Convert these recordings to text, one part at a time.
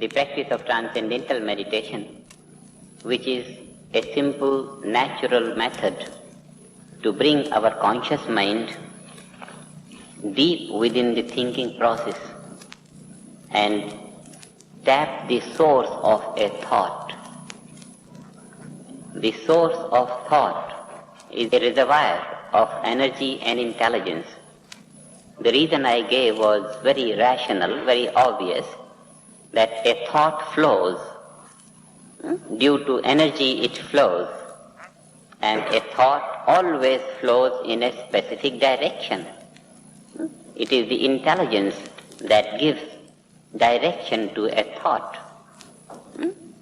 the practice of transcendental meditation, which is a simple, natural method to bring our conscious mind deep within the thinking process and tap the source of a thought. The source of thought is a reservoir of energy and intelligence. The reason I gave was very rational, very obvious, that a thought flows. Due to energy it flows, and a thought always flows in a specific direction. It is the intelligence that gives direction to a thought.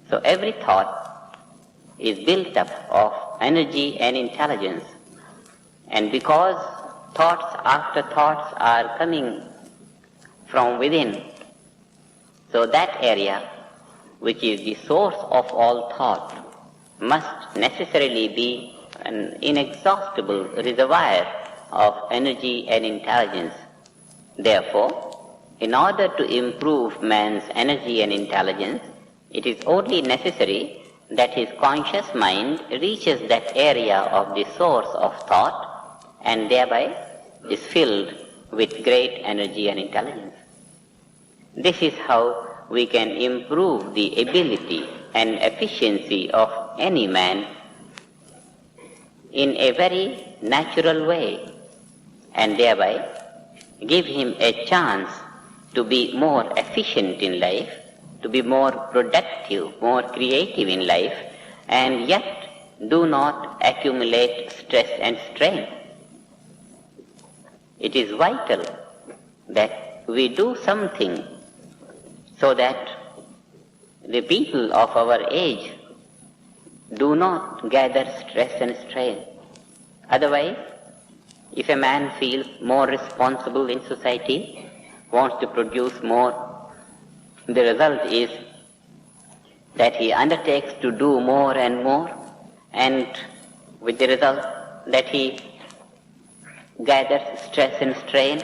So every thought is built up of energy and intelligence, and because thoughts after thoughts are coming from within, so that area, which is the source of all thought, must necessarily be an inexhaustible reservoir of energy and intelligence. Therefore, in order to improve man's energy and intelligence, it is only necessary that his conscious mind reaches that area of the source of thought and thereby is filled with great energy and intelligence. This is how we can improve the ability and efficiency of any man in a very natural way, and thereby give him a chance to be more efficient in life, to be more productive, more creative in life, and yet do not accumulate stress and strain. It is vital that we do something so that the people of our age do not gather stress and strain. Otherwise, if a man feels more responsible in society, wants to produce more, the result is that he undertakes to do more and more, and with the result that he gathers stress and strain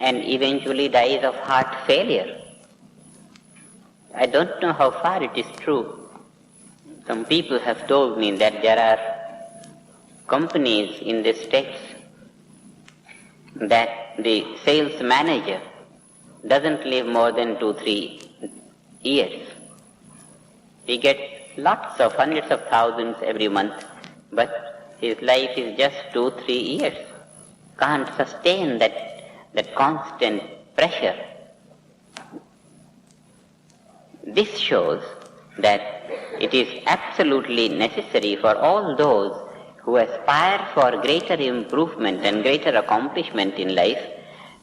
and eventually dies of heart failure. I don't know how far it is true. Some people have told me that there are companies in the States that the sales manager doesn't live more than 2-3 years. He gets lots of hundreds of thousands every month, but his life is just 2-3 years. Can't sustain that constant pressure. This shows that it is absolutely necessary for all those who aspire for greater improvement and greater accomplishment in life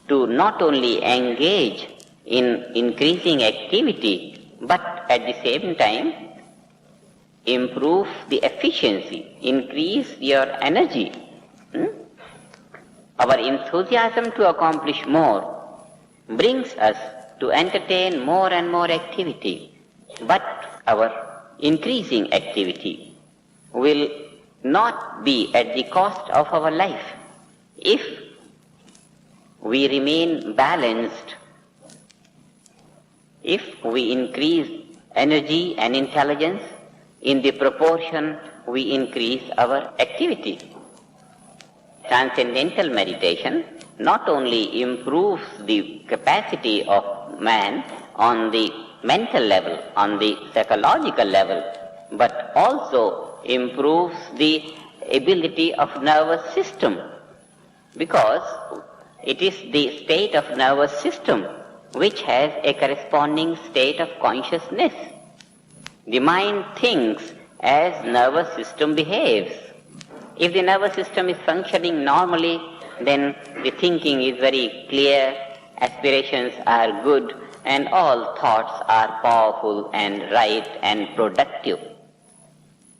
to not only engage in increasing activity, but at the same time improve the efficiency, increase your energy. Our enthusiasm to accomplish more brings us to entertain more and more activity, but our increasing activity will not be at the cost of our life. If we remain balanced, if we increase energy and intelligence in the proportion we increase our activity. Transcendental meditation not only improves the capacity of man on the mental level, on the psychological level, but also improves the ability of nervous system, because it is the state of nervous system which has a corresponding state of consciousness. The mind thinks as nervous system behaves. If the nervous system is functioning normally, then the thinking is very clear, aspirations are good, and all thoughts are powerful and right and productive.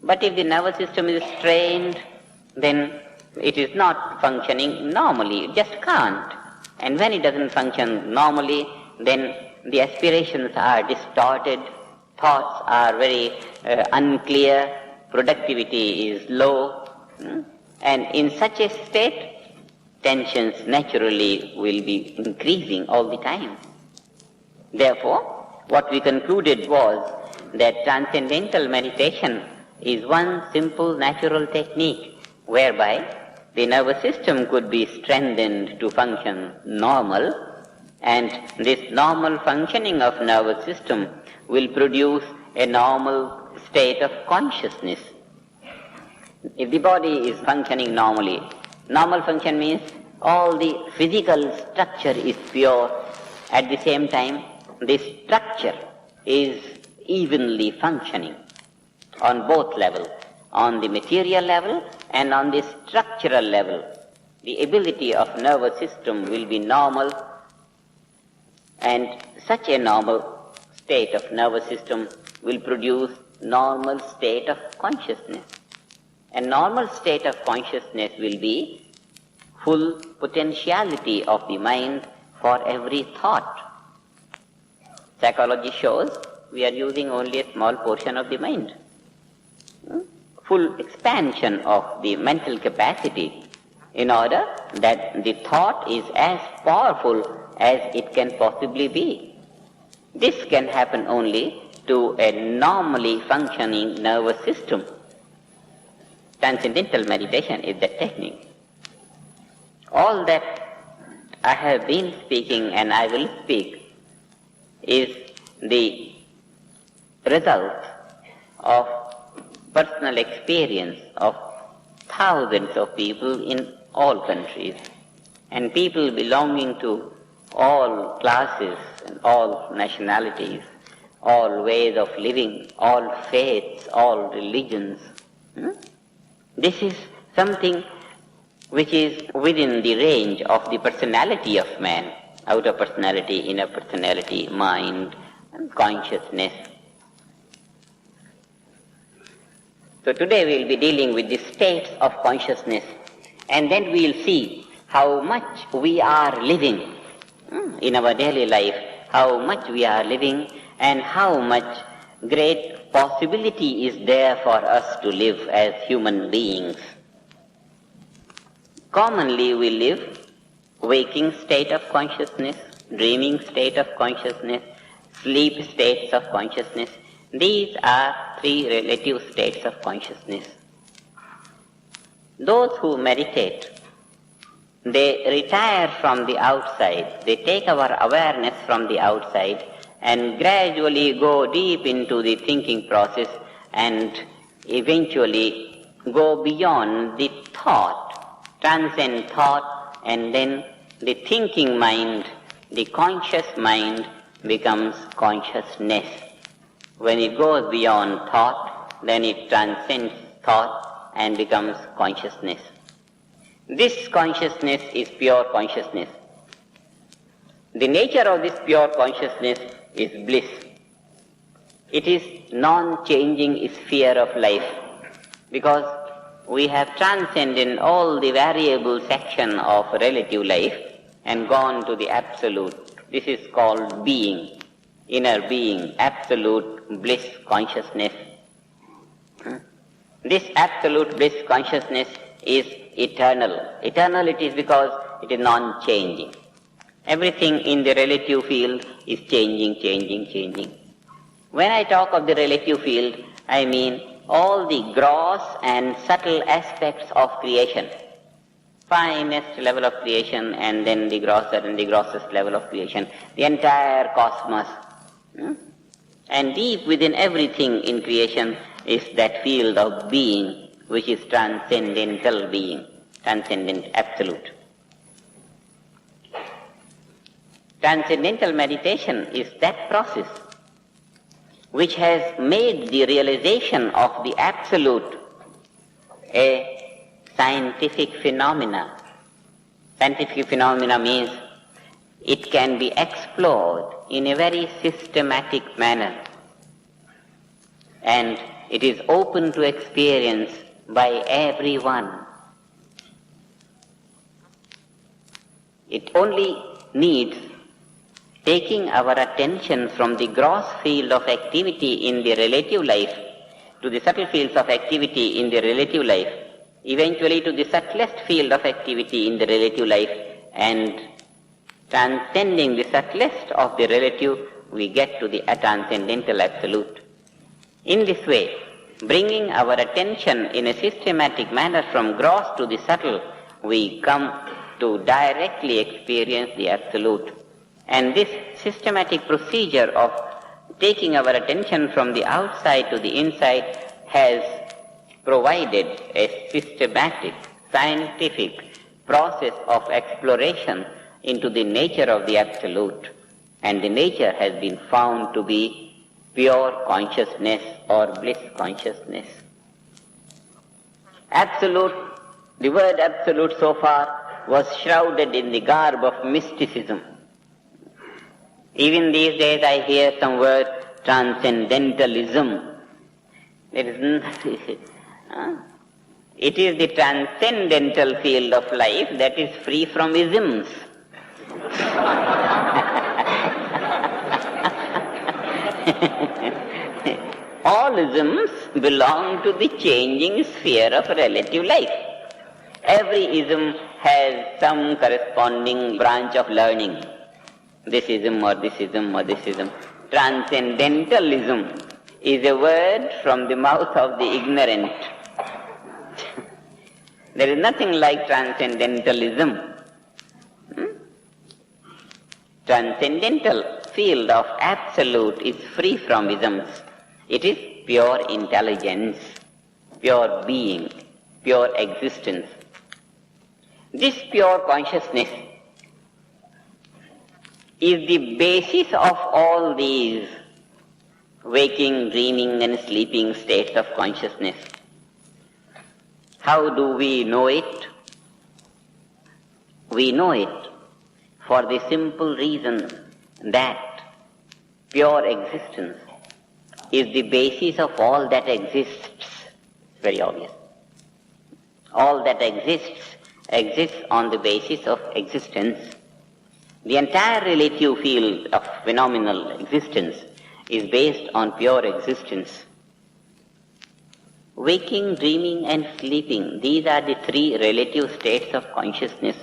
But if the nervous system is strained, then it is not functioning normally, it just can't. And when it doesn't function normally, then the aspirations are distorted, thoughts are very unclear, productivity is low, and in such a state, tensions naturally will be increasing all the time. Therefore, what we concluded was that transcendental meditation is one simple natural technique whereby the nervous system could be strengthened to function normal, and this normal functioning of nervous system will produce a normal state of consciousness. If the body is functioning normally, normal function means all the physical structure is pure. At the same time, the structure is evenly functioning on both levels, on the material level and on the structural level. The ability of nervous system will be normal, and such a normal state of nervous system will produce normal state of consciousness. A normal state of consciousness will be full potentiality of the mind for every thought. Psychology shows we are using only a small portion of the mind. Full expansion of the mental capacity in order that the thought is as powerful as it can possibly be. This can happen only to a normally functioning nervous system. Transcendental meditation is the technique. All that I have been speaking and I will speak is the result of personal experience of thousands of people in all countries, and people belonging to all classes and all nationalities, all ways of living, all faiths, all religions. This is something which is within the range of the personality of man, outer personality, inner personality, mind, and consciousness. So today we will be dealing with the states of consciousness, and then we will see how much we are living in our daily life, how much we are living, and how much great possibility is there for us to live as human beings. Commonly we live waking state of consciousness, dreaming state of consciousness, sleep states of consciousness. These are three relative states of consciousness. Those who meditate, they retire from the outside, they take our awareness from the outside and gradually go deep into the thinking process and eventually go beyond the thought, transcend thought, and then the thinking mind, the conscious mind becomes consciousness. When it goes beyond thought, then it transcends thought and becomes consciousness. This consciousness is pure consciousness. The nature of this pure consciousness is bliss. It is non-changing sphere of life, because we have transcended all the variable section of relative life and gone to the absolute. This is called being, inner being, absolute bliss consciousness. This absolute bliss consciousness is eternal. Eternal it is because it is non-changing. Everything in the relative field is changing. When I talk of the relative field, I mean all the gross and subtle aspects of creation. Finest level of creation and then the grosser and the grossest level of creation. The entire cosmos. And deep within everything in creation is that field of being, which is transcendental being, transcendent absolute. Transcendental meditation is that process which has made the realization of the absolute a scientific phenomena. Scientific phenomena means it can be explored in a very systematic manner, and it is open to experience by everyone. It only needs taking our attention from the gross field of activity in the relative life to the subtle fields of activity in the relative life, eventually to the subtlest field of activity in the relative life, and transcending the subtlest of the relative we get to the transcendental absolute. In this way, bringing our attention in a systematic manner from gross to the subtle, we come to directly experience the absolute. And this systematic procedure of taking our attention from the outside to the inside has provided a systematic, scientific process of exploration into the nature of the absolute. And the nature has been found to be pure consciousness or bliss consciousness. Absolute, the word absolute so far was shrouded in the garb of mysticism. Even these days I hear some word transcendentalism. There is nothing. It is the transcendental field of life that is free from isms. All isms belong to the changing sphere of relative life. Every ism has some corresponding branch of learning. This ism or this ism or this ism. Transcendentalism is a word from the mouth of the ignorant. There is nothing like transcendentalism. Transcendental field of absolute is free from isms. It is pure intelligence, pure being, pure existence. This pure consciousness is the basis of all these waking, dreaming and sleeping states of consciousness. How do we know it? We know it for the simple reason that pure existence is the basis of all that exists. It's very obvious. All that exists on the basis of existence. The entire relative field of phenomenal existence is based on pure existence. Waking, dreaming and sleeping, these are the three relative states of consciousness.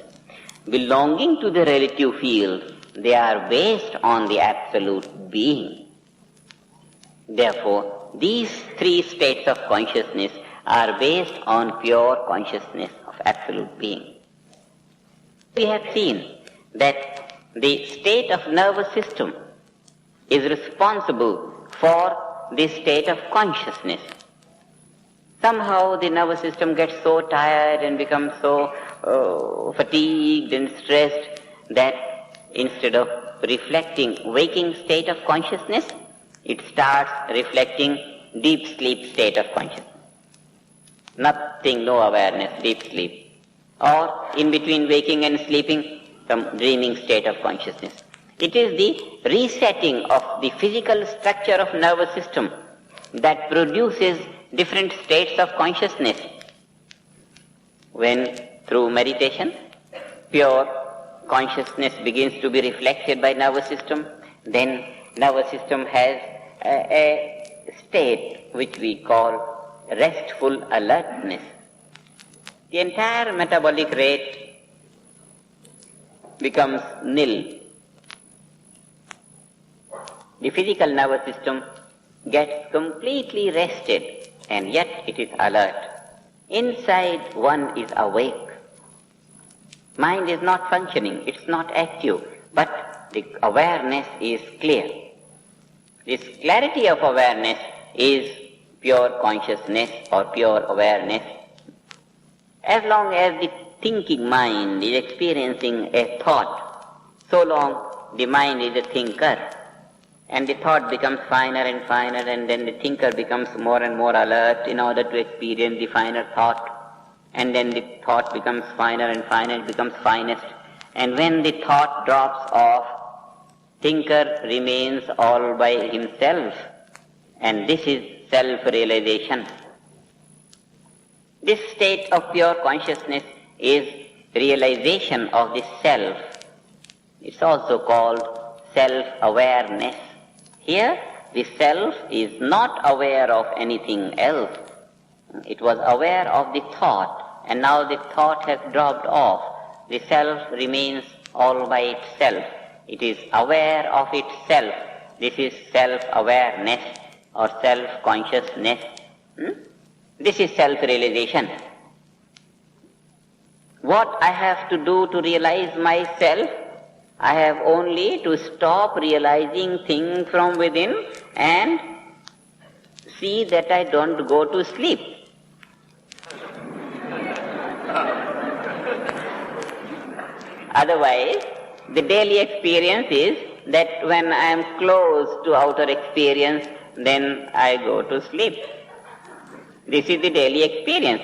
Belonging to the relative field, they are based on the absolute being. Therefore, these three states of consciousness are based on pure consciousness of absolute being. We have seen that the state of nervous system is responsible for the state of consciousness. Somehow the nervous system gets so tired and becomes so fatigued and stressed that instead of reflecting waking state of consciousness, it starts reflecting deep sleep state of consciousness. Nothing, no awareness, deep sleep. Or in between waking and sleeping, some dreaming state of consciousness. It is the resetting of the physical structure of nervous system that produces different states of consciousness. When through meditation, pure consciousness begins to be reflected by nervous system, then nervous system has a state which we call restful alertness. The entire metabolic rate becomes nil. The physical nervous system gets completely rested and yet it is alert. Inside one is awake. Mind is not functioning, it's not active, but the awareness is clear. This clarity of awareness is pure consciousness or pure awareness. As long as the thinking mind is experiencing a thought, so long the mind is a thinker. And the thought becomes finer and finer, and then the thinker becomes more and more alert in order to experience the finer thought. And then the thought becomes finer and finer, it becomes finest. And when the thought drops off, thinker remains all by himself. And this is self-realization. This state of pure consciousness is realization of the self. It's also called self-awareness. Here, the self is not aware of anything else. It was aware of the thought, and now the thought has dropped off. The self remains all by itself. It is aware of itself. this is self-awareness or self-consciousness. This is self-realization. What I have to do to realize myself? I have only to stop realizing things from within and see that I don't go to sleep. Otherwise, the daily experience is that when I am close to outer experience, then I go to sleep. This is the daily experience.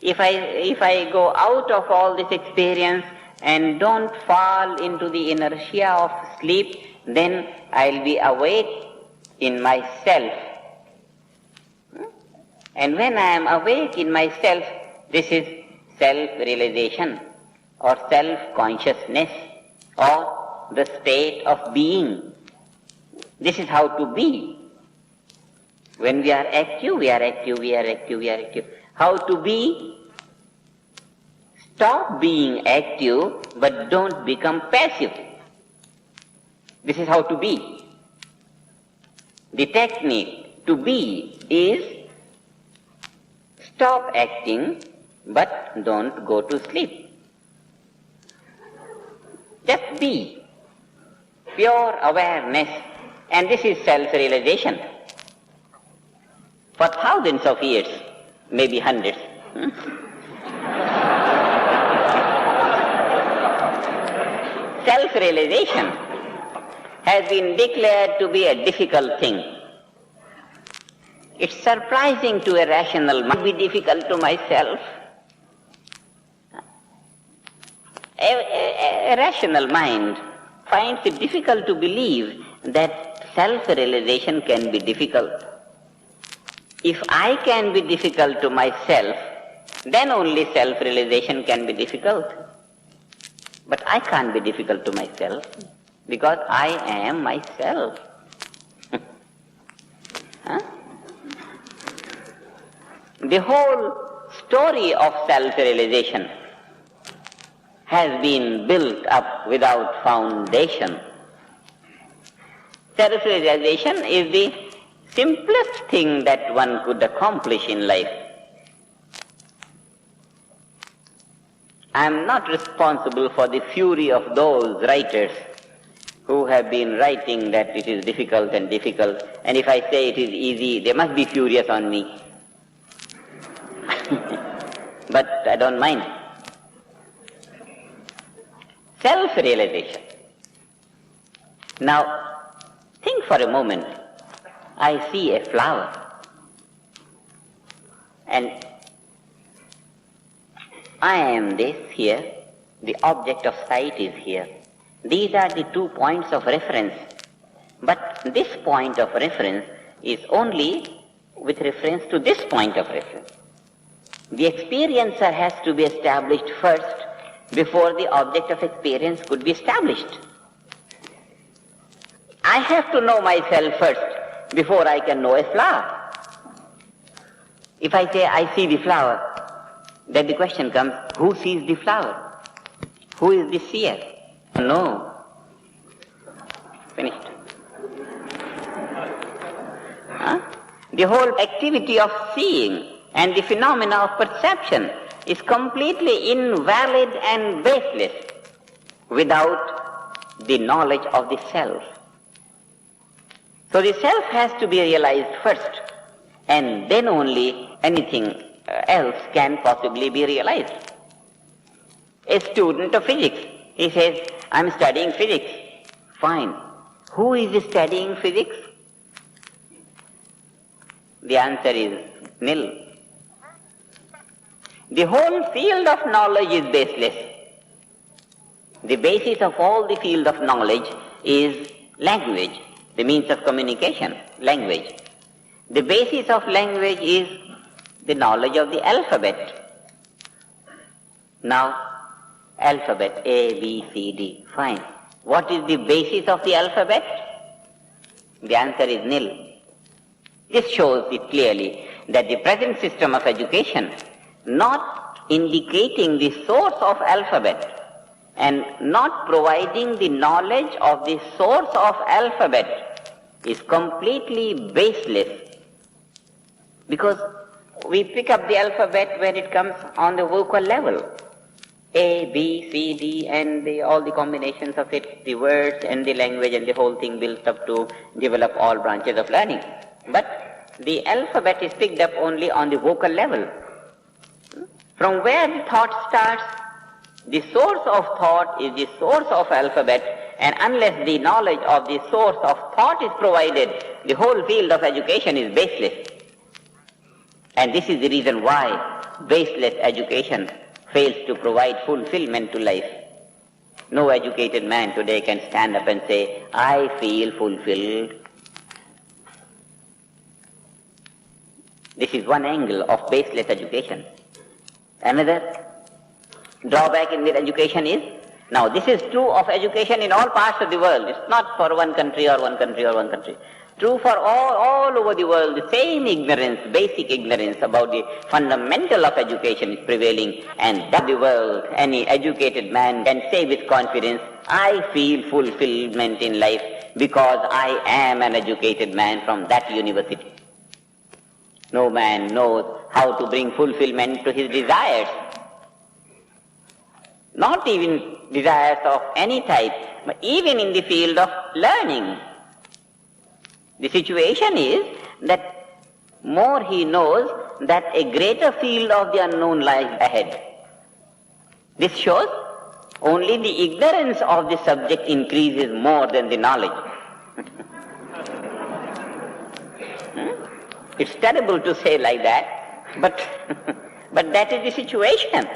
If I go out of all this experience and don't fall into the inertia of sleep, then I'll be awake in myself. And when I am awake in myself, this is self-realization or self-consciousness or the state of being. This is how to be. When we are active, we are active, we are active, we are active. How to be? Stop being active, but don't become passive. This is how to be. The technique to be is stop acting, but don't go to sleep. Just be. Pure awareness. And this is self-realization. For thousands of years, maybe hundreds. Self-realization has been declared to be a difficult thing. It's surprising to a rational mind, be difficult to myself. A rational mind finds it difficult to believe that self-realization can be difficult. If I can be difficult to myself, then only self-realization can be difficult. But I can't be difficult to myself because I am myself. Huh? The whole story of self-realization has been built up without foundation. Self-realization is the simplest thing that one could accomplish in life. I am not responsible for the fury of those writers who have been writing that it is difficult, and if I say it is easy, they must be furious on me. But I don't mind. Self-realization. Now, think for a moment. I see a flower, and I am this here, the object of sight is here. These are the 2 points of reference, but this point of reference is only with reference to this point of reference. The experiencer has to be established first before the object of experience could be established. I have to know myself first before I can know a flower. If I say I see the flower, then the question comes, who sees the flower? Who is the seer? No. Finished. Huh? The whole activity of seeing and the phenomena of perception is completely invalid and baseless without the knowledge of the self. So the self has to be realized first, and then only anything else can possibly be realized. A student of physics, he says, I'm studying physics. Fine. Who is studying physics? The answer is nil. The whole field of knowledge is baseless. The basis of all the field of knowledge is language, the means of communication, language. The basis of language is the knowledge of the alphabet. Now, alphabet, A, B, C, D, fine. What is the basis of the alphabet? The answer is nil. This shows it clearly that the present system of education, not indicating the source of alphabet and not providing the knowledge of the source of alphabet, is completely baseless, because we pick up the alphabet when it comes on the vocal level. A, B, C, D, and all the combinations of it, the words and the language and the whole thing builds up to develop all branches of learning. But the alphabet is picked up only on the vocal level. From where the thought starts, the source of thought is the source of alphabet, and unless the knowledge of the source of thought is provided, the whole field of education is baseless. And this is the reason why baseless education fails to provide fulfillment to life. No educated man today can stand up and say, I feel fulfilled. This is one angle of baseless education. Another drawback in this education is, now this is true of education in all parts of the world. It's not for one country or one country or one country. True for all over the world, the same ignorance, basic ignorance about the fundamental of education is prevailing, and that the world, any educated man can say with confidence, I feel fulfillment in life because I am an educated man from that university. No man knows how to bring fulfillment to his desires, not even desires of any type, but even in the field of learning. The situation is that more he knows, that a greater field of the unknown lies ahead. This shows only the ignorance of the subject increases more than the knowledge. It's terrible to say like that, but that is the situation.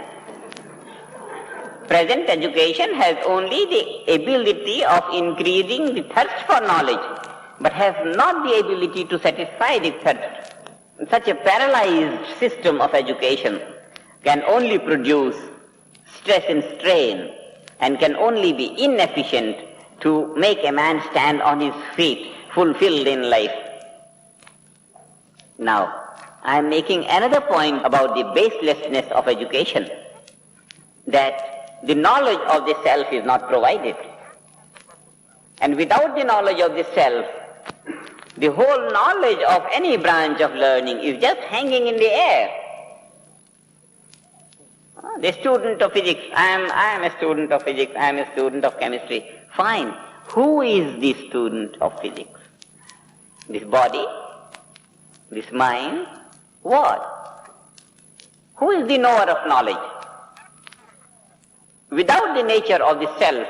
Present education has only the ability of increasing the thirst for knowledge, but has not the ability to satisfy the thirst. Such a paralyzed system of education can only produce stress and strain, and can only be inefficient to make a man stand on his feet, fulfilled in life. Now, I am making another point about the baselessness of education, that the knowledge of the self is not provided. And without the knowledge of the self, the whole knowledge of any branch of learning is just hanging in the air. The student of physics, I am a student of physics, I am a student of chemistry. Fine. Who is the student of physics? This body? This mind? What? Who is the knower of knowledge? Without the nature of the self,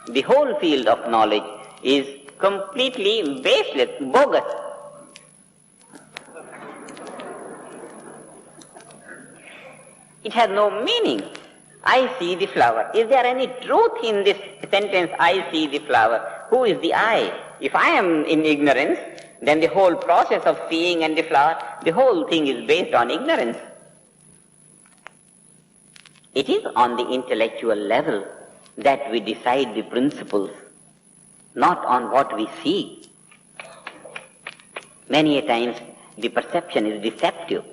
the whole field of knowledge is completely baseless, bogus. It has no meaning. I see the flower. Is there any truth in this sentence, I see the flower? Who is the I? If I am in ignorance, then the whole process of seeing and the flower, the whole thing is based on ignorance. It is on the intellectual level that we decide the principles, not on what we see. Many a times the perception is deceptive,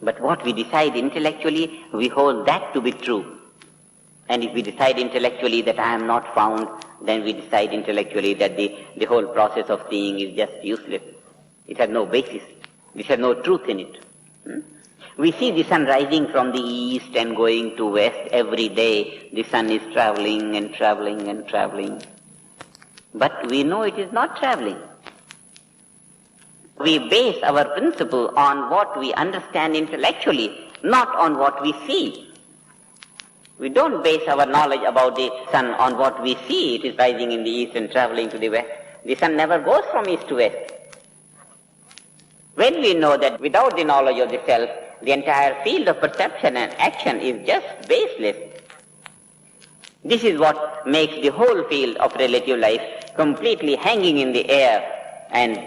but what we decide intellectually, we hold that to be true. And if we decide intellectually that I am not found, then we decide intellectually that the whole process of seeing is just useless. It has no basis. It has no truth in it. We see the sun rising from the east and going to west every day. The sun is traveling and traveling and traveling. But we know it is not traveling. We base our principle on what we understand intellectually, not on what we see. We don't base our knowledge about the sun on what we see. It is rising in the east and traveling to the west. The sun never goes from east to west. When we know that without the knowledge of the self, the entire field of perception and action is just baseless. This is what makes the whole field of relative life completely hanging in the air. And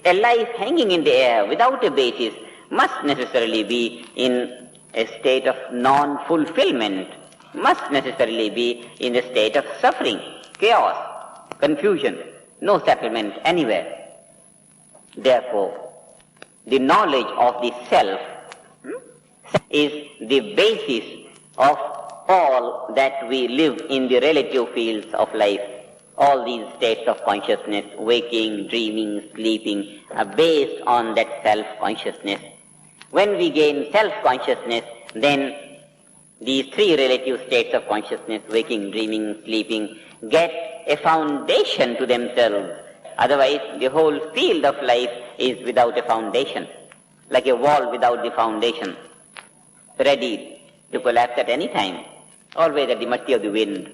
a life hanging in the air without a basis must necessarily be in a state of non-fulfillment, must necessarily be in a state of suffering, chaos, confusion, no settlement anywhere. Therefore, the knowledge of the self is the basis of all that we live in the relative fields of life. All these states of consciousness, waking, dreaming, sleeping, are based on that self-consciousness. When we gain self-consciousness, then these three relative states of consciousness, waking, dreaming, sleeping, get a foundation to themselves. Otherwise, the whole field of life is without a foundation, like a wall without the foundation, ready to collapse at any time, always at the mercy of the wind.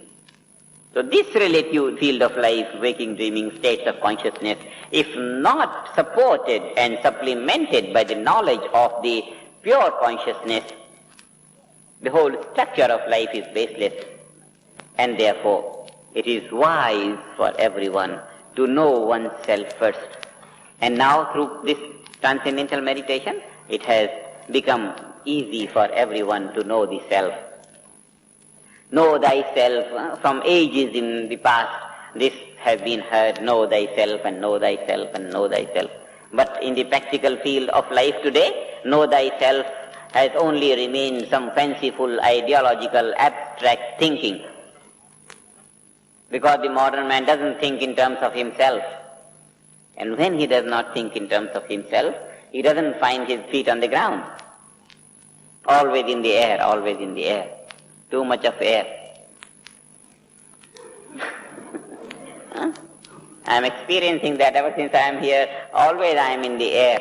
So this relative field of life, waking, dreaming, states of consciousness, if not supported and supplemented by the knowledge of the pure consciousness, the whole structure of life is baseless. And therefore, it is wise for everyone to know oneself first. And now through this transcendental meditation, it has become easy for everyone to know the self. Know thyself. From ages in the past, this has been heard, know thyself and know thyself and know thyself. But in the practical field of life today, know thyself has only remained some fanciful, ideological, abstract thinking. Because the modern man doesn't think in terms of himself. And when he does not think in terms of himself, he doesn't find his feet on the ground. Always in the air, always in the air. Too much of air. Huh? I am experiencing that ever since I am here. Always I am in the air.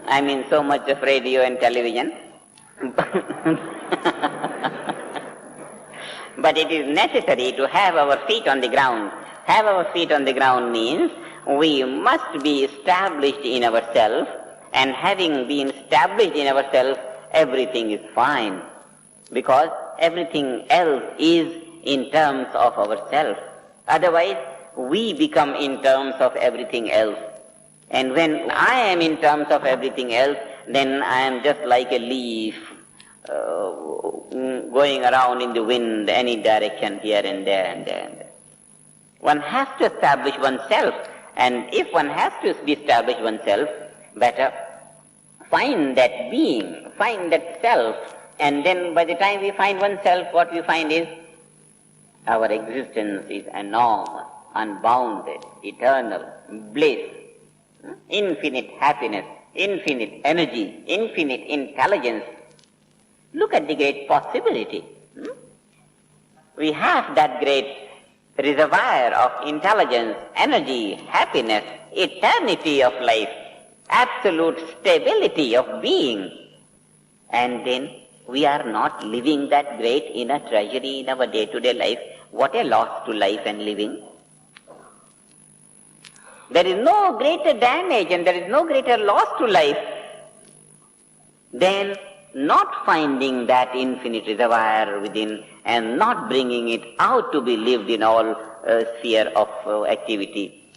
I am in so much of radio and television. But it is necessary to have our feet on the ground. Have our feet on the ground means we must be established in ourselves, and having been established in ourselves, everything is fine. Because everything else is in terms of ourselves. Otherwise, we become in terms of everything else. And when I am in terms of everything else, then I am just like a leaf going around in the wind, any direction, here and there and there and there. One has to establish oneself, and if one has to establish oneself, better find that being, find that self, and then by the time we find oneself, what we find is our existence is enormous, unbounded, eternal, bliss, infinite happiness, infinite energy, infinite intelligence. Look at the great possibility. We have that great reservoir of intelligence, energy, happiness, eternity of life, absolute stability of being. And then we are not living that great inner treasury in our day-to-day life. What a loss to life and living. There is no greater damage and there is no greater loss to life than not finding that infinite reservoir within and not bringing it out to be lived in all sphere of activity.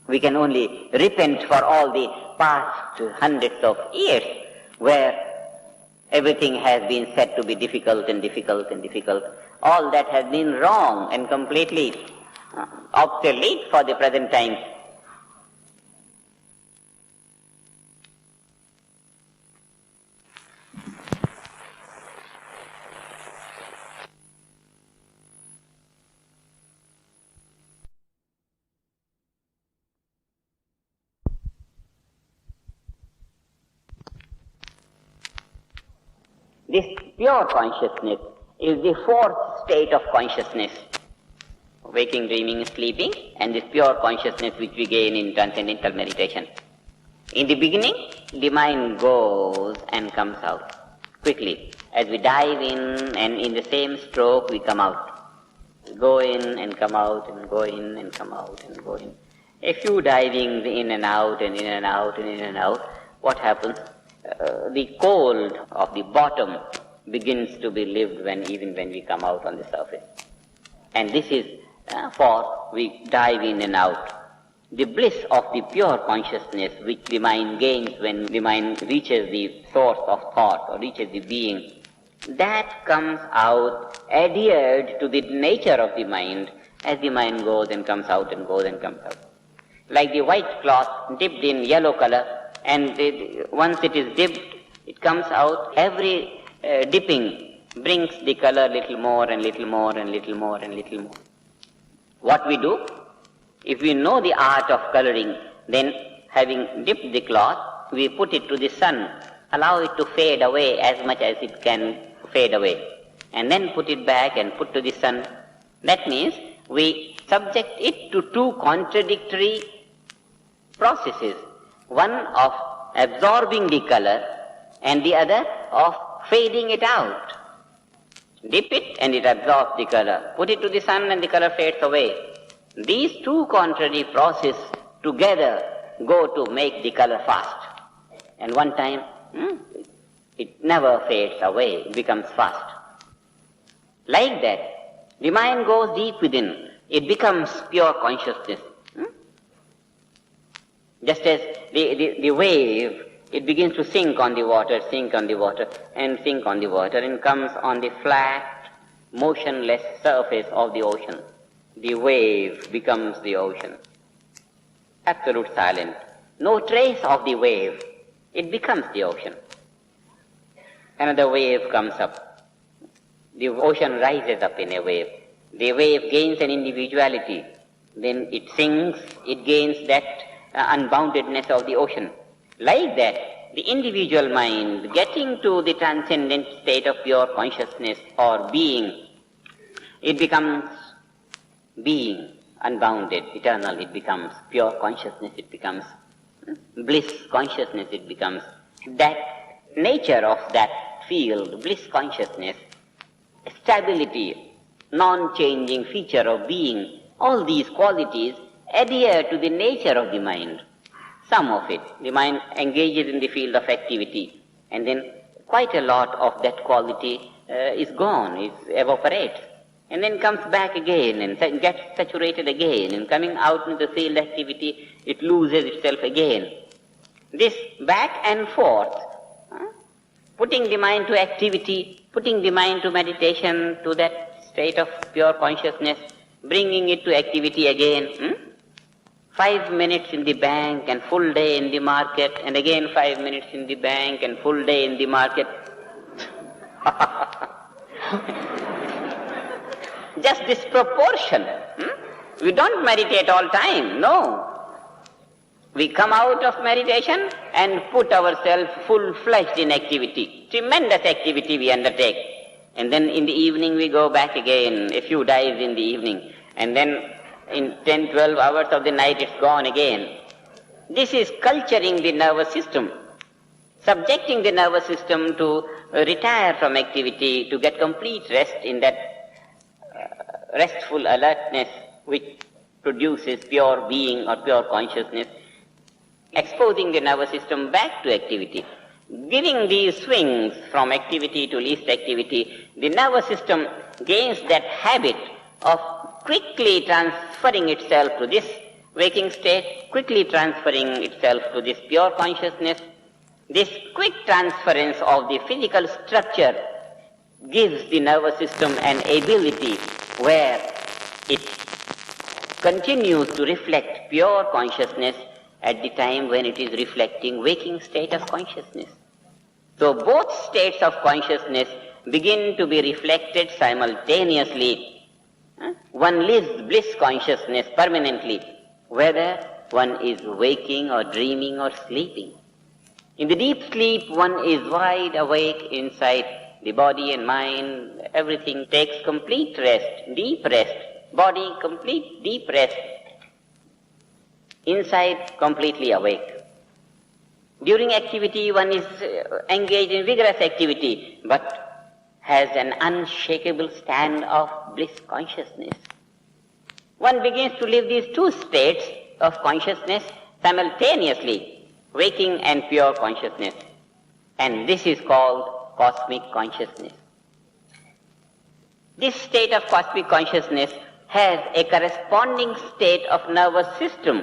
We can only repent for all the past hundreds of years where everything has been said to be difficult and difficult and difficult. All that has been wrong and completely obsolete for the present times. This pure consciousness is the fourth state of consciousness. Waking, dreaming, sleeping, and this pure consciousness which we gain in transcendental meditation. In the beginning, the mind goes and comes out quickly. As we dive in, and in the same stroke we come out. We go in and come out and go in and come out and go in. A few divings in and out and in and out and in and out. What happens? The cold of the bottom begins to be lived even when we come out on the surface. And this is for we dive in and out. The bliss of the pure consciousness which the mind gains when the mind reaches the source of thought or reaches the being, that comes out adhered to the nature of the mind as the mind goes and comes out and goes and comes out. Like the white cloth dipped in yellow color, and once it is dipped, it comes out. Every dipping brings the color little more and little more and little more and little more. What we do, if we know the art of coloring, then having dipped the cloth, we put it to the sun, allow it to fade away as much as it can fade away, and then put it back and put to the sun. That means we subject it to two contradictory processes, one of absorbing the color and the other of fading it out. Dip it and it absorbs the color. Put it to the sun and the color fades away. These two contrary processes together go to make the color fast. And one time, it never fades away, it becomes fast. Like that, the mind goes deep within. It becomes pure consciousness. Just as the wave, it begins to sink on the water, sink on the water, and sink on the water, and comes on the flat, motionless surface of the ocean. The wave becomes the ocean. Absolute silence. No trace of the wave. It becomes the ocean. Another wave comes up. The ocean rises up in a wave. The wave gains an individuality. Then it sinks, it gains that unboundedness of the ocean. Like that, the individual mind getting to the transcendent state of pure consciousness or being, it becomes being, unbounded, eternal. It becomes pure consciousness. It becomes bliss consciousness. It becomes that nature of that field, bliss consciousness, stability, non-changing feature of being. All these qualities adhere to the nature of the mind. Some of it, the mind engages in the field of activity, and then quite a lot of that quality is gone, evaporates, and then comes back again and gets saturated again, and coming out into the field activity, it loses itself again. This back and forth, putting the mind to activity, putting the mind to meditation, to that state of pure consciousness, bringing it to activity again. 5 minutes in the bank and full day in the market, and again 5 minutes in the bank and full day in the market. Just this proportion. We don't meditate all time, no. We come out of meditation and put ourselves full-fledged in activity. Tremendous activity we undertake. And then in the evening we go back again, a few dives in the evening. And then in 10, 12 hours of the night it's gone again. This is culturing the nervous system, subjecting the nervous system to retire from activity, to get complete rest in that restful alertness which produces pure being or pure consciousness, exposing the nervous system back to activity. Giving these swings from activity to least activity, the nervous system gains that habit of quickly transferring itself to this waking state, quickly transferring itself to this pure consciousness. This quick transference of the physical structure gives the nervous system an ability where it continues to reflect pure consciousness at the time when it is reflecting waking state of consciousness. So both states of consciousness begin to be reflected simultaneously. One lives bliss consciousness permanently, whether one is waking or dreaming or sleeping. In the deep sleep, one is wide awake inside the body and mind. Everything takes complete rest, deep rest. Body, complete deep rest. Inside, completely awake. During activity, one is engaged in vigorous activity, but has an unshakable stand of bliss consciousness. One begins to live these two states of consciousness simultaneously, waking and pure consciousness. And this is called cosmic consciousness. This state of cosmic consciousness has a corresponding state of nervous system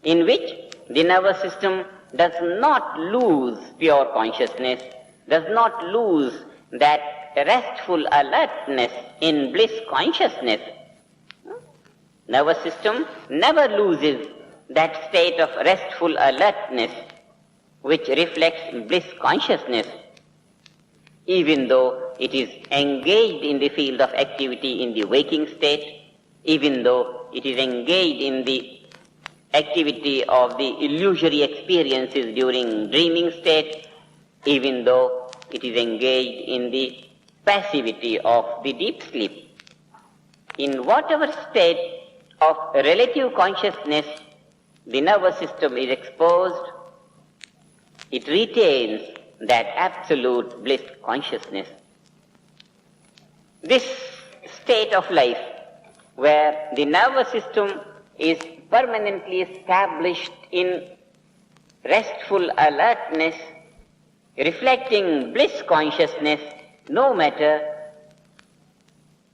in which the nervous system does not lose pure consciousness, does not lose that restful alertness in bliss consciousness. Nervous system never loses that state of restful alertness which reflects bliss consciousness. even though it is engaged in the field of activity in the waking state, even though it is engaged in the activity of the illusory experiences during dreaming state, even though it is engaged in the passivity of the deep sleep. In whatever state of relative consciousness the nervous system is exposed, it retains that absolute bliss consciousness. This state of life where the nervous system is permanently established in restful alertness, reflecting bliss consciousness, no matter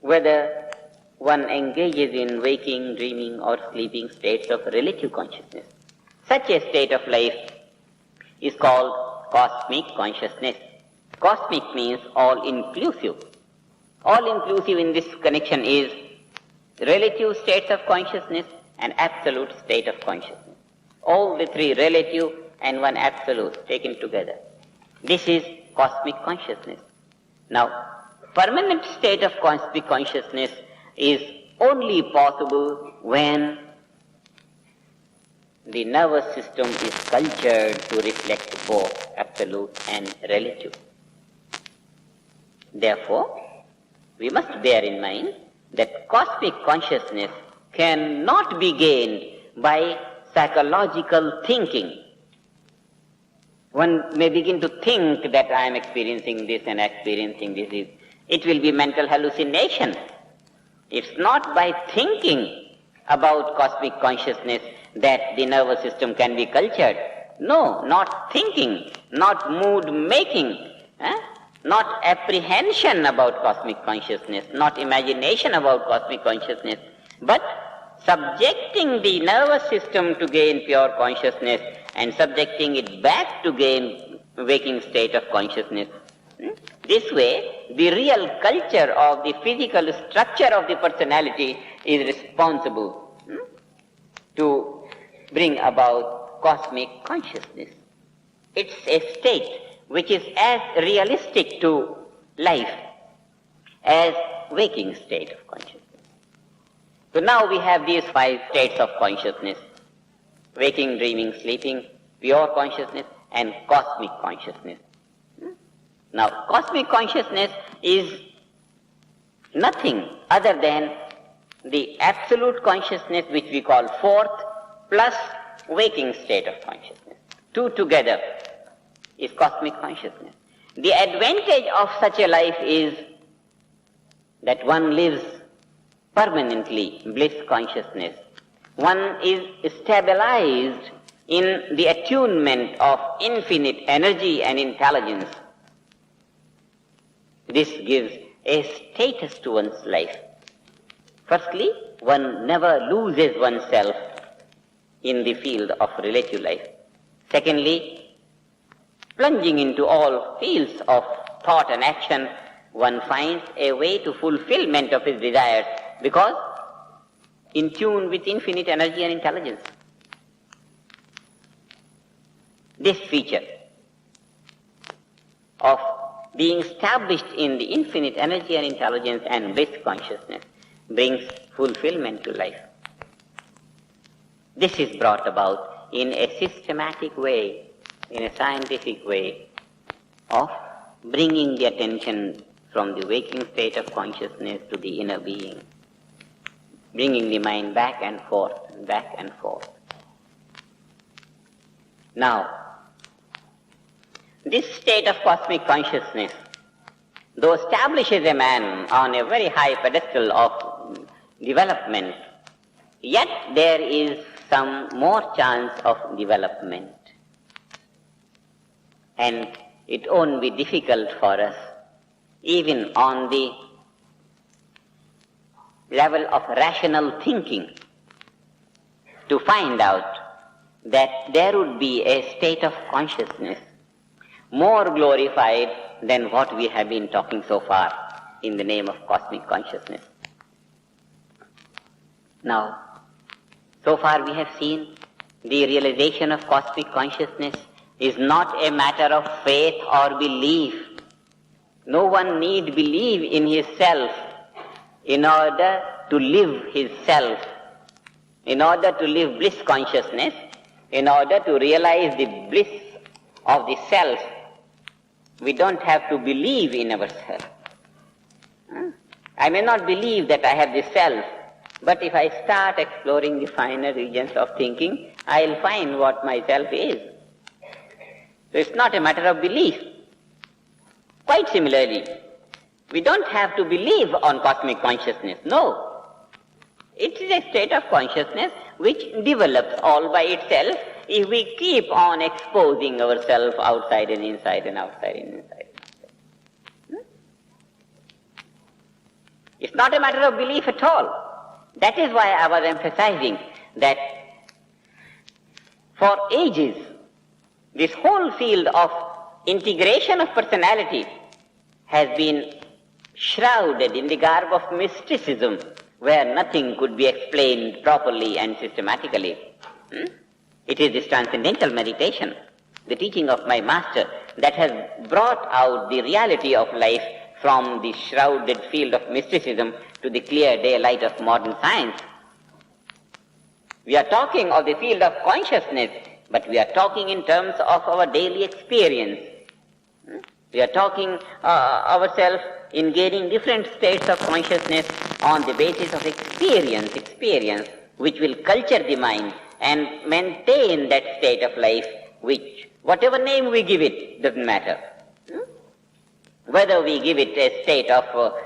whether one engages in waking, dreaming or sleeping states of relative consciousness. Such a state of life is called cosmic consciousness. Cosmic means all-inclusive. All-inclusive in this connection is relative states of consciousness and absolute state of consciousness. All the three relative and one absolute taken together. This is cosmic consciousness. Now, permanent state of cosmic consciousness is only possible when the nervous system is cultured to reflect both absolute and relative. Therefore, we must bear in mind that cosmic consciousness cannot be gained by psychological thinking. One may begin to think that I am experiencing this and experiencing this. It will be mental hallucination. It's not by thinking about cosmic consciousness that the nervous system can be cultured. No, not thinking, not mood making, not apprehension about cosmic consciousness, not imagination about cosmic consciousness, but subjecting the nervous system to gain pure consciousness and subjecting it back to gain waking state of consciousness. This way, the real culture of the physical structure of the personality is responsible to bring about cosmic consciousness. It's a state which is as realistic to life as waking state of consciousness. So now we have these 5 states of consciousness: waking, dreaming, sleeping, pure consciousness and cosmic consciousness. Now, cosmic consciousness is nothing other than the absolute consciousness which we call fourth plus waking state of consciousness. 2 together is cosmic consciousness. The advantage of such a life is that one lives permanently bliss consciousness. One is stabilized in the attunement of infinite energy and intelligence. This gives a status to one's life. Firstly, one never loses oneself in the field of relative life. Secondly, plunging into all fields of thought and action, one finds a way to fulfillment of his desires because in tune with infinite energy and intelligence. This feature of being established in the infinite energy and intelligence and bliss consciousness brings fulfillment to life. This is brought about in a systematic way, in a scientific way of bringing the attention from the waking state of consciousness to the inner being, bringing the mind back and forth, back and forth. Now, this state of cosmic consciousness, though establishes a man on a very high pedestal of development, yet there is some more chance of development. And it won't be difficult for us, even on the level of rational thinking, to find out that there would be a state of consciousness more glorified than what we have been talking so far in the name of cosmic consciousness. Now, so far we have seen the realization of cosmic consciousness is not a matter of faith or belief. No one need believe in his self in order to live his self, in order to live bliss consciousness, in order to realize the bliss of the self. We don't have to believe in ourselves. I may not believe that I have the self, but if I start exploring the finer regions of thinking, I'll find what myself is. So it's not a matter of belief. Quite similarly, we don't have to believe on cosmic consciousness. No. It is a state of consciousness which develops all by itself if we keep on exposing ourselves outside and inside and outside and inside. It's not a matter of belief at all. That is why I was emphasizing that for ages, this whole field of integration of personality has been shrouded in the garb of mysticism, where nothing could be explained properly and systematically. It is this transcendental meditation, the teaching of my master, that has brought out the reality of life from the shrouded field of mysticism to the clear daylight of modern science. We are talking of the field of consciousness, but we are talking in terms of our daily experience. We are talking ourselves in gaining different states of consciousness on the basis of experience, which will culture the mind and maintain that state of life, which, whatever name we give it, doesn't matter. Whether we give it a state of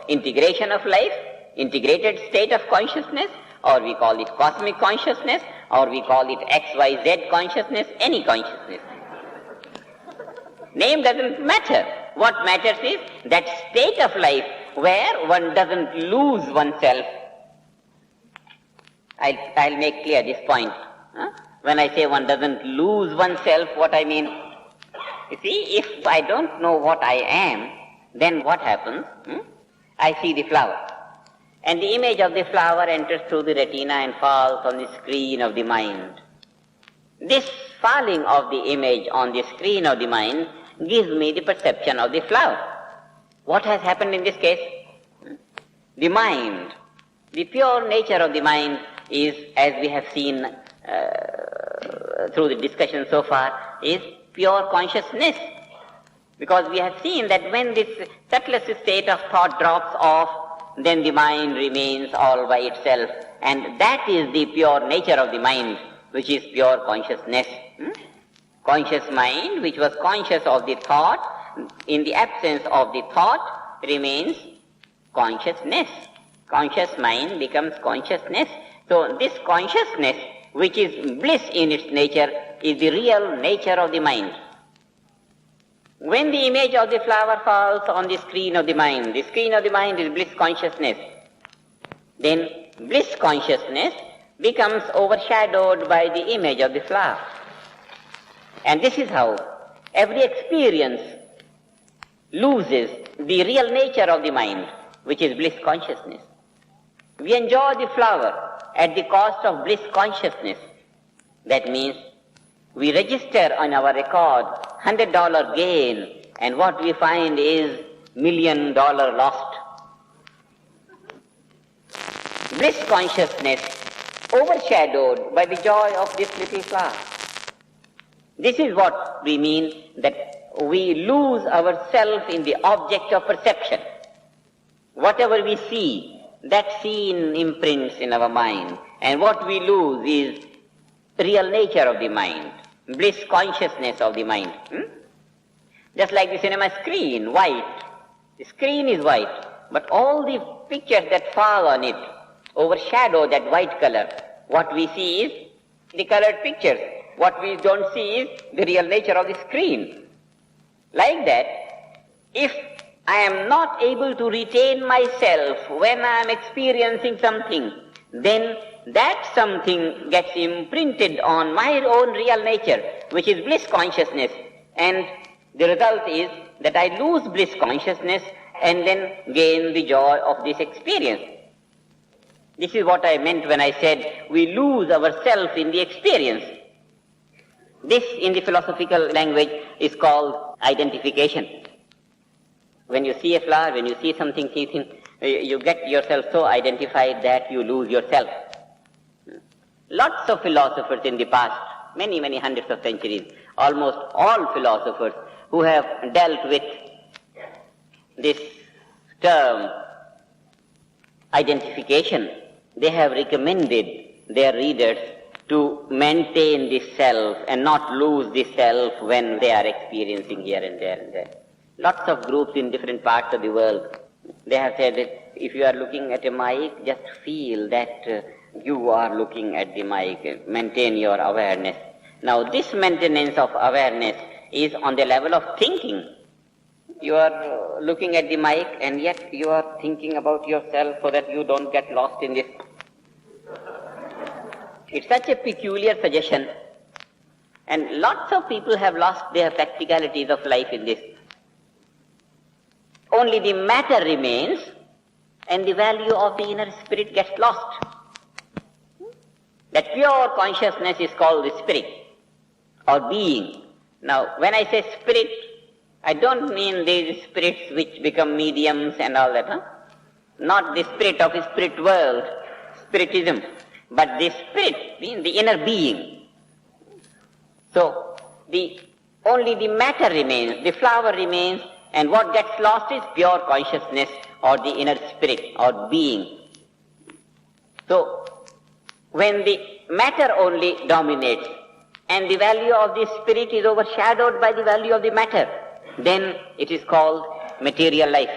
integration of life, integrated state of consciousness, or we call it cosmic consciousness, or we call it XYZ consciousness, any consciousness. Name doesn't matter. What matters is that state of life where one doesn't lose oneself. I'll make clear this point. When I say one doesn't lose oneself, what I mean? You see, if I don't know what I am, then what happens? I see the flower. And the image of the flower enters through the retina and falls on the screen of the mind. This falling of the image on the screen of the mind gives me the perception of the flower. What has happened in this case? The mind, the pure nature of the mind is, as we have seen through the discussion so far, is pure consciousness. Because we have seen that when this subtlest state of thought drops off, then the mind remains all by itself. And that is the pure nature of the mind, which is pure consciousness. Conscious mind, which was conscious of the thought, in the absence of the thought, remains consciousness. Conscious mind becomes consciousness. So this consciousness, which is bliss in its nature, is the real nature of the mind. When the image of the flower falls on the screen of the mind is bliss consciousness, then bliss consciousness becomes overshadowed by the image of the flower. And this is how every experience loses the real nature of the mind, which is bliss consciousness. We enjoy the flower at the cost of bliss consciousness. That means we register on our record $100 gain, and what we find is $1 million lost. Bliss consciousness overshadowed by the joy of this little flower. This is what we mean that we lose ourselves in the object of perception. Whatever we see, that scene imprints in our mind, and what we lose is real nature of the mind, bliss consciousness of the mind. Just like the cinema screen, white. The screen is white, but all the pictures that fall on it overshadow that white color. What we see is the colored pictures. What we don't see is the real nature of the screen. Like that, if I am not able to retain myself when I am experiencing something, then that something gets imprinted on my own real nature, which is bliss consciousness. And the result is that I lose bliss consciousness and then gain the joy of this experience. This is what I meant when I said we lose ourselves in the experience. This, in the philosophical language, is called identification. When you see a flower, when you see something, you get yourself so identified that you lose yourself. Lots of philosophers in the past, many, many hundreds of centuries, almost all philosophers who have dealt with this term identification, they have recommended their readers to maintain the self and not lose the self when they are experiencing here and there and there. Lots of groups in different parts of the world, they have said that if you are looking at a mic, just feel that you are looking at the mic, maintain your awareness. Now this maintenance of awareness is on the level of thinking. You are looking at the mic and yet you are thinking about yourself so that you don't get lost in this. It's such a peculiar suggestion, and lots of people have lost their practicalities of life in this. Only the matter remains and the value of the inner spirit gets lost. That pure consciousness is called the spirit or being. Now, when I say spirit, I don't mean these spirits which become mediums and all that. Not the spirit of the spirit world, spiritism, but the spirit, the inner being. So, only the matter remains, the flower remains, and what gets lost is pure consciousness or the inner spirit or being. So, when the matter only dominates and the value of the spirit is overshadowed by the value of the matter, then it is called material life.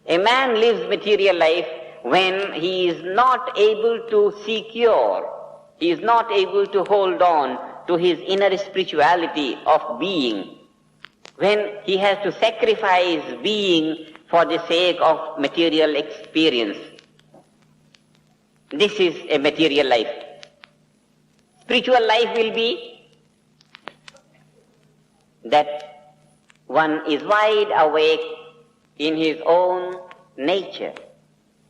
A man lives material life when he is not able to secure, he is not able to hold on to his inner spirituality of being, when he has to sacrifice being for the sake of material experience. This is a material life. Spiritual life will be that one is wide awake in his own nature,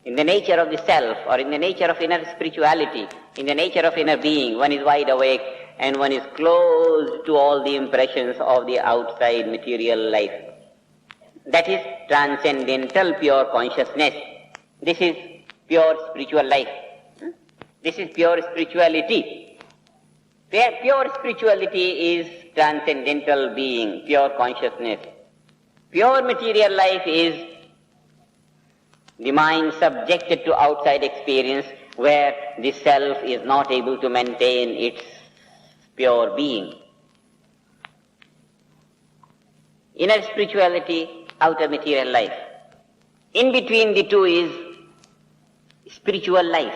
in the nature of the self, or in the nature of inner spirituality, in the nature of inner being. One is wide awake and one is closed to all the impressions of the outside material life. That is transcendental pure consciousness. This is pure spiritual life. This is pure spirituality. Pure spirituality is transcendental being, pure consciousness. Pure material life is the mind subjected to outside experience where the self is not able to maintain its pure being. Inner spirituality, outer material life. In between the two is spiritual life,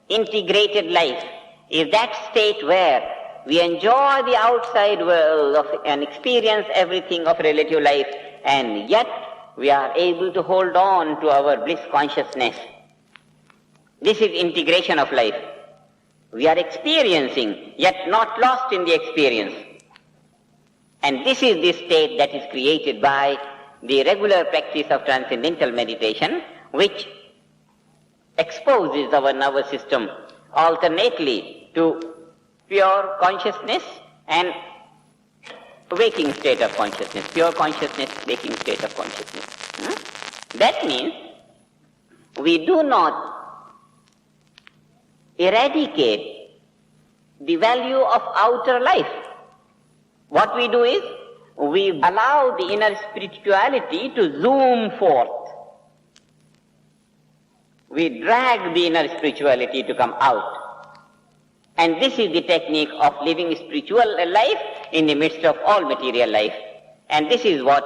integrated life, is that state where we enjoy the outside world and experience everything of relative life, and yet we are able to hold on to our bliss consciousness. This is integration of life. We are experiencing, yet not lost in the experience. And this is the state that is created by the regular practice of transcendental meditation, which exposes our nervous system alternately to pure consciousness and waking state of consciousness, pure consciousness, waking state of consciousness. That means we do not eradicate the value of outer life. What we do is we allow the inner spirituality to zoom forth. We drag the inner spirituality to come out. And this is the technique of living spiritual life in the midst of all material life. And this is what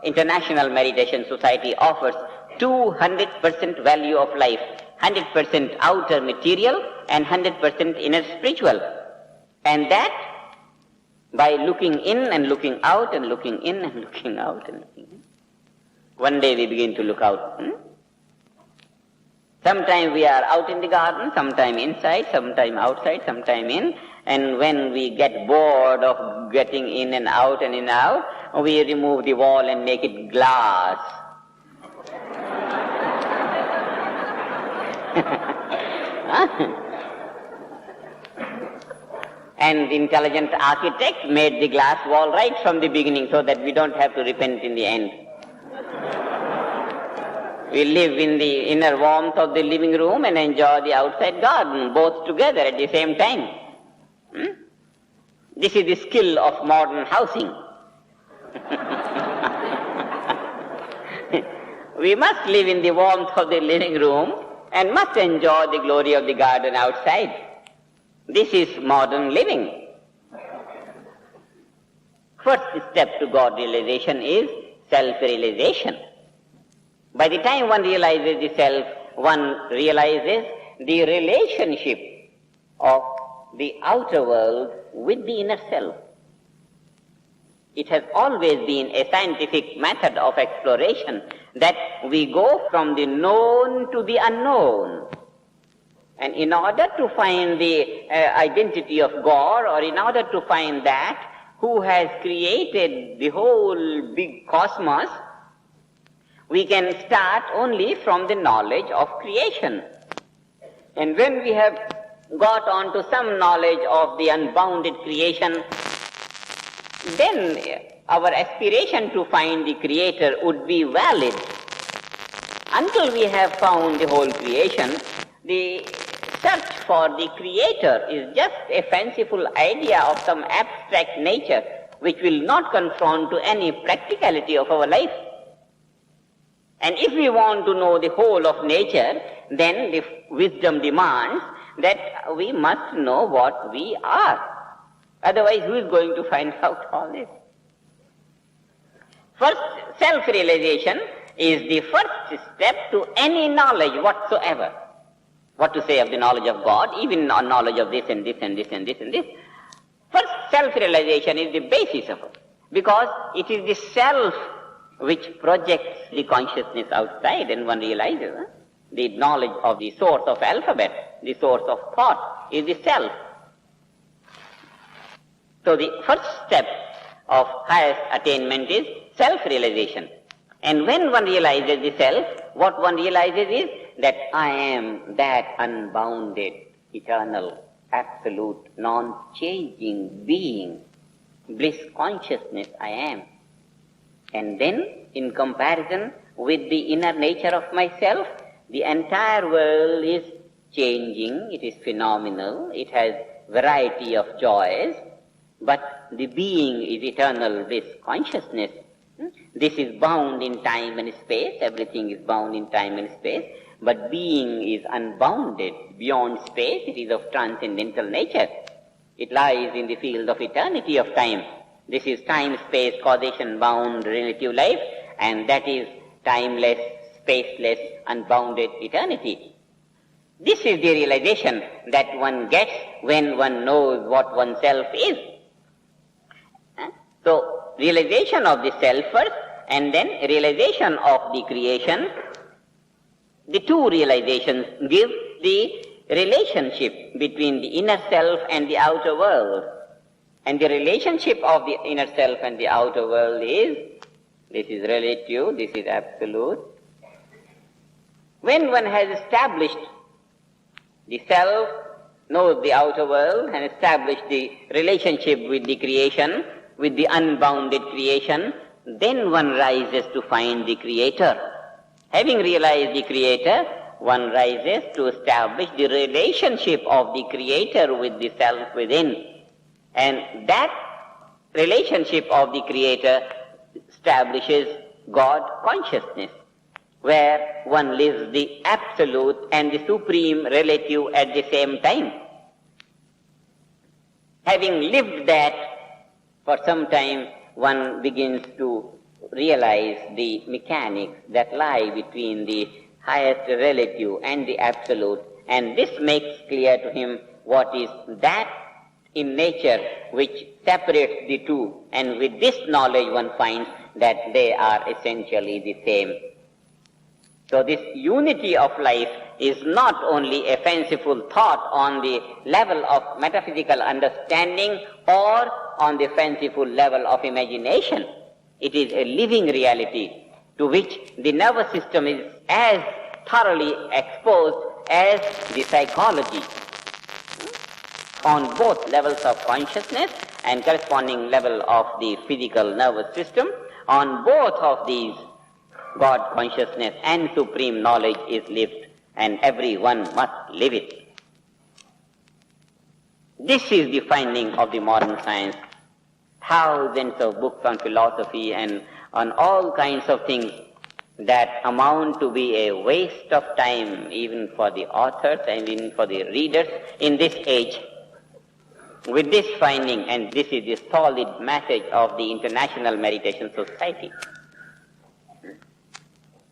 International Meditation Society offers: 200% value of life, 100% outer material and 100% inner spiritual. And that by looking in and looking out and looking in and looking out and looking in. One day we begin to look out. Sometimes we are out in the garden, sometime inside, sometime outside, sometime in. And when we get bored of getting in and out and in and out, we remove the wall and make it glass. And the intelligent architect made the glass wall right from the beginning so that we don't have to repent in the end. We live in the inner warmth of the living room and enjoy the outside garden, both together at the same time. This is the skill of modern housing. We must live in the warmth of the living room and must enjoy the glory of the garden outside. This is modern living. First step to God realization is self-realization. By the time one realizes the self, one realizes the relationship of the outer world with the inner self. It has always been a scientific method of exploration that we go from the known to the unknown. And in order to find the identity of God, or in order to find that who has created the whole big cosmos, we can start only from the knowledge of creation. And when we have got on to some knowledge of the unbounded creation, then our aspiration to find the Creator would be valid. Until we have found the whole creation, the search for the Creator is just a fanciful idea of some abstract nature which will not conform to any practicality of our life. And if we want to know the whole of nature, then the wisdom demands that we must know what we are. Otherwise, who is going to find out all this? First, self-realization is the first step to any knowledge whatsoever. What to say of the knowledge of God, even knowledge of this and this and this and this and this. First, self-realization is the basis of it, because it is the self which projects the consciousness outside, and one realizes the knowledge of the source of alphabet, the source of thought is the self. So the first step of highest attainment is self-realization. And when one realizes the self, what one realizes is that I am that unbounded, eternal, absolute, non-changing being, bliss consciousness I am. And then, in comparison with the inner nature of myself, the entire world is changing, it is phenomenal, it has variety of joys, but the being is eternal bliss consciousness. This is bound in time and space, everything is bound in time and space, but being is unbounded beyond space, it is of transcendental nature. It lies in the field of eternity of time. This is time, space, causation, bound, relative life, and that is timeless, spaceless, unbounded eternity. This is the realization that one gets when one knows what oneself is. So, realization of the self first, and then realization of the creation. The two realizations give the relationship between the inner self and the outer world. And the relationship of the inner self and the outer world is, this is relative, this is absolute. When one has established the self, knows the outer world, and established the relationship with the creation, with the unbounded creation, then one rises to find the Creator. Having realized the Creator, one rises to establish the relationship of the Creator with the self within. And that relationship of the Creator establishes God consciousness, where one lives the absolute and the supreme relative at the same time. Having lived that for some time, one begins to realize the mechanics that lie between the highest relative and the absolute, and this makes clear to him what is that in nature which separates the two, and with this knowledge one finds that they are essentially the same. So this unity of life is not only a fanciful thought on the level of metaphysical understanding or on the fanciful level of imagination. It is a living reality to which the nervous system is as thoroughly exposed as the psychology. on both levels of consciousness and corresponding level of the physical nervous system. On both of these, God consciousness and supreme knowledge is lived, and everyone must live it. This is the finding of the modern science. Thousands of books on philosophy and on all kinds of things that amount to be a waste of time even for the authors and even for the readers in this age. With this finding, and this is the solid message of the International Meditation Society.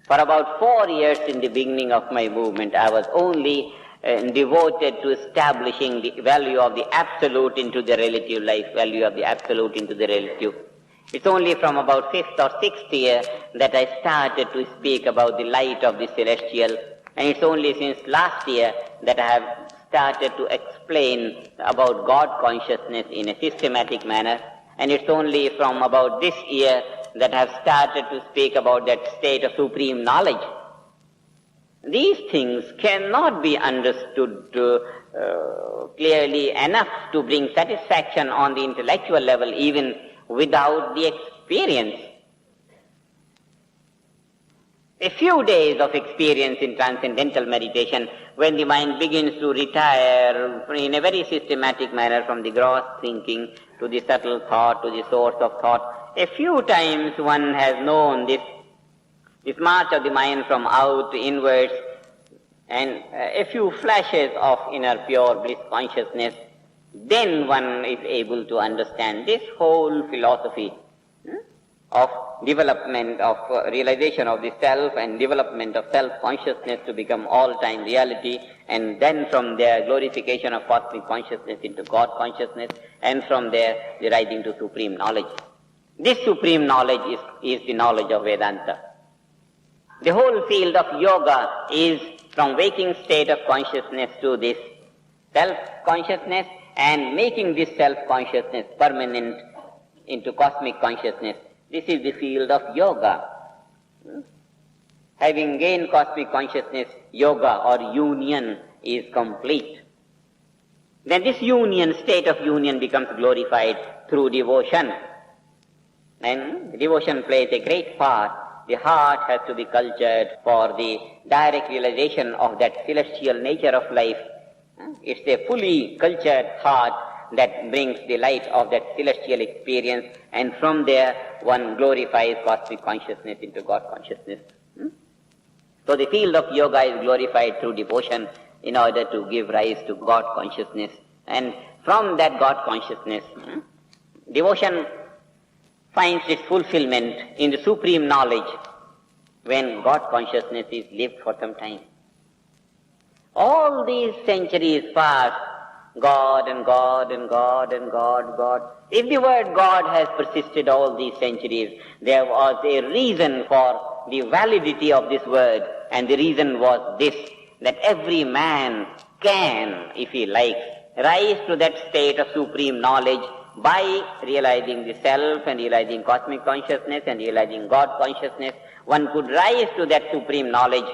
For about 4 years in the beginning of my movement, I was only devoted to establishing the value of the absolute into the relative life, value of the absolute into the relative. It's only from about 5th or 6th year that I started to speak about the light of the celestial, and it's only since last year that I have started to explain about God consciousness in a systematic manner, and it's only from about this year that I have started to speak about that state of supreme knowledge. These things cannot be understood clearly enough to bring satisfaction on the intellectual level even without the experience. A few days of experience in transcendental meditation, when the mind begins to retire in a very systematic manner from the gross thinking to the subtle thought, to the source of thought, a few times one has known this march of the mind from out to inwards, and a few flashes of inner pure bliss consciousness, then one is able to understand this whole philosophy of development, of realization of the self and development of self-consciousness to become all-time reality, and then from there glorification of cosmic consciousness into God consciousness, and from there the rising to supreme knowledge. This supreme knowledge is the knowledge of Vedanta. The whole field of yoga is from waking state of consciousness to this self-consciousness and making this self-consciousness permanent into cosmic consciousness. This is the field of yoga. Having gained cosmic consciousness, yoga or union is complete. Then this union, state of union, becomes glorified through devotion. And devotion plays a great part. The heart has to be cultured for the direct realization of that celestial nature of life. It's a fully cultured heart that brings the light of that celestial experience, and from there one glorifies cosmic consciousness into God consciousness. So the field of yoga is glorified through devotion in order to give rise to God consciousness, and from that God consciousness, devotion finds its fulfillment in the supreme knowledge when God consciousness is lived for some time. All these centuries pass, God and God and God and God, God. If the word God has persisted all these centuries, there was a reason for the validity of this word, and the reason was this, that every man can, if he likes, rise to that state of supreme knowledge by realizing the self and realizing cosmic consciousness and realizing God consciousness. One could rise to that supreme knowledge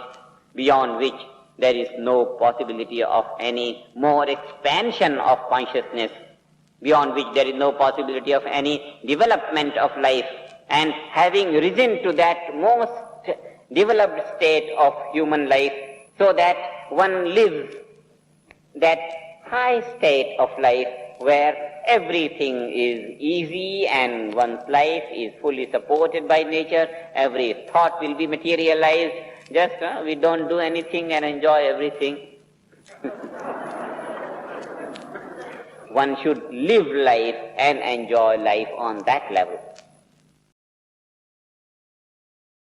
beyond which there is no possibility of any more expansion of consciousness, beyond which there is no possibility of any development of life. And having risen to that most developed state of human life, so that one lives that high state of life where everything is easy and one's life is fully supported by nature, every thought will be materialized. Just we don't do anything and enjoy everything. One should live life and enjoy life on that level.